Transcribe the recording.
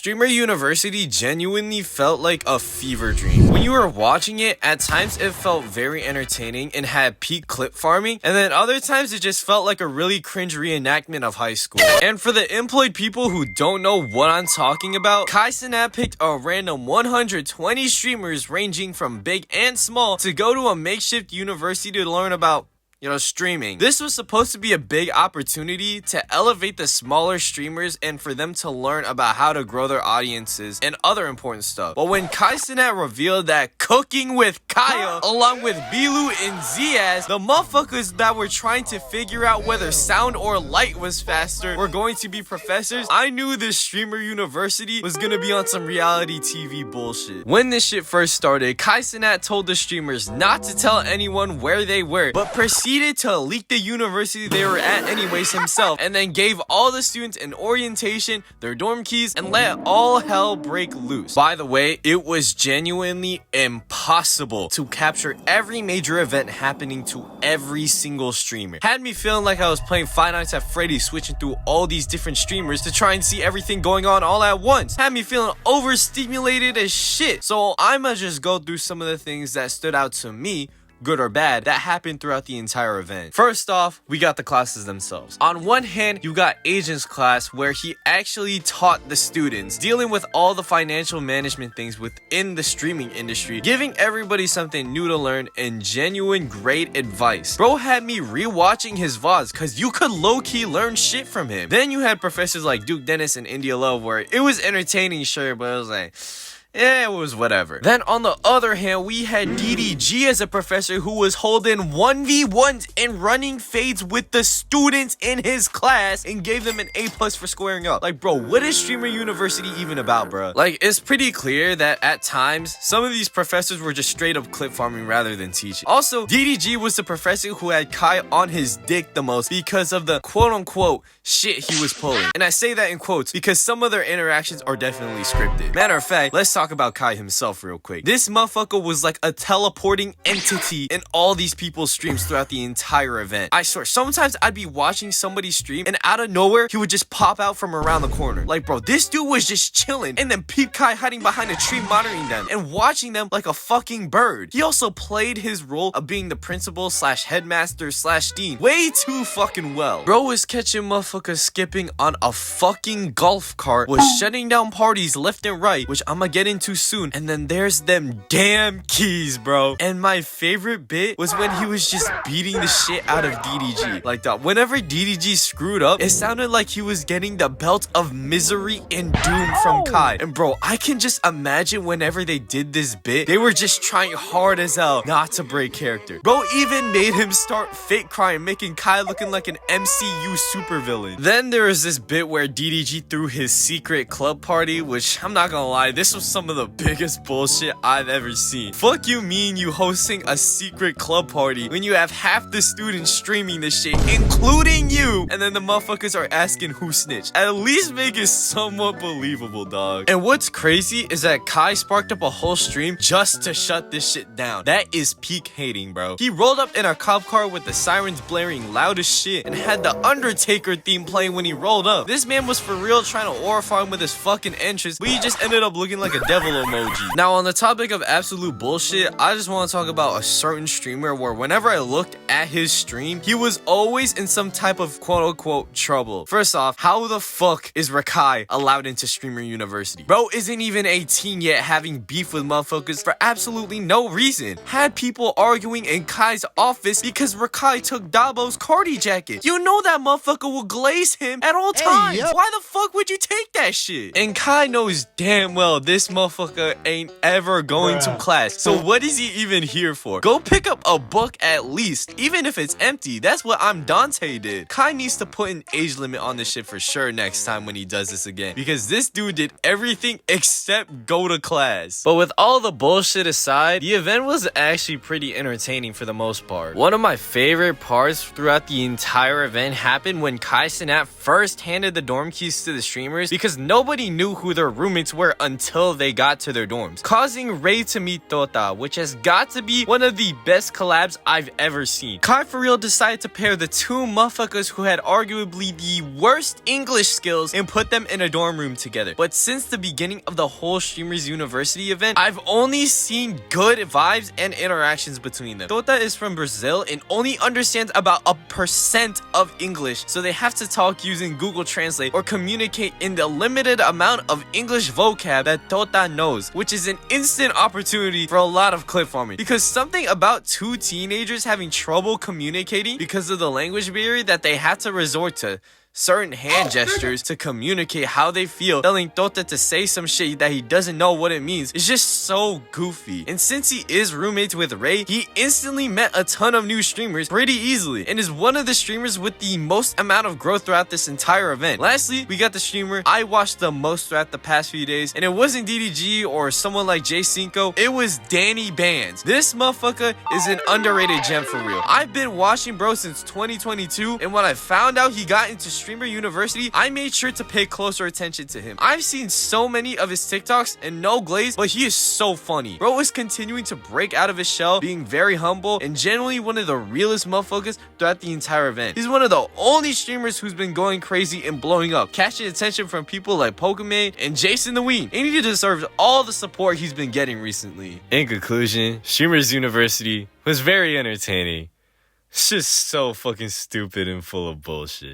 Streamer University genuinely felt like a fever dream. When you were watching it, at times it felt very entertaining and had peak clip farming, and then other times it just felt like a really cringe reenactment of high school. And for the employed people who don't know what I'm talking about, Kai Cenat picked a random 120 streamers ranging from big and small to go to a makeshift university to learn about streaming. This was supposed to be a big opportunity to elevate the smaller streamers and for them to learn about how to grow their audiences and other important stuff. But when Kai Cenat revealed that cooking with Kaya along with Bilu and Ziaz, the motherfuckers that were trying to figure out whether sound or light was faster were going to be professors, I knew this Streamer University was gonna be on some reality TV bullshit. When this shit first started, Kai Cenat told the streamers not to tell anyone where they were, but proceeded to leak the university they were at anyways himself, and then gave all the students an orientation, their dorm keys, and let all hell break loose. By the way, it was genuinely impossible to capture every major event happening to every single streamer. Had me feeling like I was playing Five Nights at Freddy's, switching through all these different streamers to try and see everything going on all at once. Had me feeling overstimulated as shit. So I'ma just go through some of the things that stood out to me, good or bad, that happened throughout the entire event. First off, we got the classes themselves. On one hand, you got Agent's class, where he actually taught the students, dealing with all the financial management things within the streaming industry, giving everybody something new to learn and genuine great advice. Bro had me rewatching his VODs because you could low-key learn shit from him. Then you had professors like Duke Dennis and India Love, where it was entertaining, sure, but it was like, it was whatever. Then on the other hand, we had DDG as a professor who was holding 1v1s and running fades with the students in his class and gave them an A+ for squaring up. Like, bro, what is Streamer University even about, bro? Like, it's pretty clear that at times, some of these professors were just straight up clip farming rather than teaching. Also, DDG was the professor who had Kai on his dick the most because of the quote-unquote shit he was pulling. And I say that in quotes because some of their interactions are definitely scripted. Matter of fact, let's talk about Kai himself real quick. This motherfucker was like a teleporting entity in all these people's streams throughout the entire event. I swear, sometimes I'd be watching somebody stream and out of nowhere, he would just pop out from around the corner. Like, bro, this dude was just chilling and then peep Kai hiding behind a tree monitoring them and watching them like a fucking bird. He also played his role of being the principal slash headmaster slash dean way too fucking well. Bro was catching motherfuckers skipping on a fucking golf cart, was shutting down parties left and right, which I'ma get into soon. And then there's them damn keys, bro. And my favorite bit was when he was just beating the shit out of DDG. Like that, whenever DDG screwed up, it sounded like he was getting the belt of misery and doom from Kai. And bro, I can just imagine whenever they did this bit, they were just trying hard as hell not to break character. Bro even made him start fake crying, making Kai looking like an MCU supervillain. Then there was this bit where DDG threw his secret club party, which I'm not gonna lie, this was some of the biggest bullshit I've ever seen. Fuck you mean you hosting a secret club party when you have half the students streaming this shit, including you, and then the motherfuckers are asking who snitched. At least make it somewhat believable, dog. And what's crazy is that Kai sparked up a whole stream just to shut this shit down. That is peak hating, bro. He rolled up in a cop car with the sirens blaring loud as shit and had the Undertaker theme playing when he rolled up. This man was for real trying to orify him with his fucking entrance, but he just ended up looking like a devil emoji. Now, on the topic of absolute bullshit, I just want to talk about a certain streamer where whenever I looked at his stream, he was always in some type of quote-unquote trouble. First off, how the fuck is Rakai allowed into Streamer University? Bro isn't even 18 yet, having beef with motherfuckers for absolutely no reason. Had people arguing in Kai's office because Rakai took Dabo's Cardi jacket. You know that motherfucker will glaze him at all times. Hey, why the fuck would you take that shit? And Kai knows damn well this motherfucker ain't ever going to class. So what is he even here for? Go pick up a book at least, even if it's empty. That's what Dante did. Kai needs to put an age limit on this shit for sure next time when he does this again, because this dude did everything except go to class. But with all the bullshit aside, the event was actually pretty entertaining for the most part. One of my favorite parts throughout the entire event happened when Kai Cenat first handed the dorm keys to the streamers, because nobody knew who their roommates were until they they got to their dorms, causing Ray to meet Tota, which has got to be one of the best collabs I've ever seen. Kai for real decided to pair the two motherfuckers who had arguably the worst English skills and put them in a dorm room together. But since the beginning of the whole Streamers University event, I've only seen good vibes and interactions between them. Tota is from Brazil and only understands about 1% of English, so they have to talk using Google Translate or communicate in the limited amount of English vocab that Tota knows, which is an instant opportunity for a lot of clip farming, because something about two teenagers having trouble communicating because of the language barrier that they have to resort to certain hand gestures to communicate how they feel, telling Tota to say some shit that he doesn't know what it means, is just so goofy. And since he is roommates with Ray, he instantly met a ton of new streamers pretty easily and is one of the streamers with the most amount of growth throughout this entire event. Lastly, we got the streamer I watched the most throughout the past few days, and it wasn't DDG or someone like Jaycinco, it was Danny Bands. This motherfucker is an underrated gem for real. I've been watching bro since 2022, and when I found out he got into Streamer University, I made sure to pay closer attention to him. I've seen so many of his TikToks and no glaze, but he is so funny. Bro is continuing to break out of his shell, being very humble and genuinely one of the realest motherfuckers throughout the entire event. He's one of the only streamers who's been going crazy and blowing up, catching attention from people like Pokemon and Jason the Ween, and he deserves all the support he's been getting recently. In conclusion, Streamers University was very entertaining. It's just so fucking stupid and full of bullshit.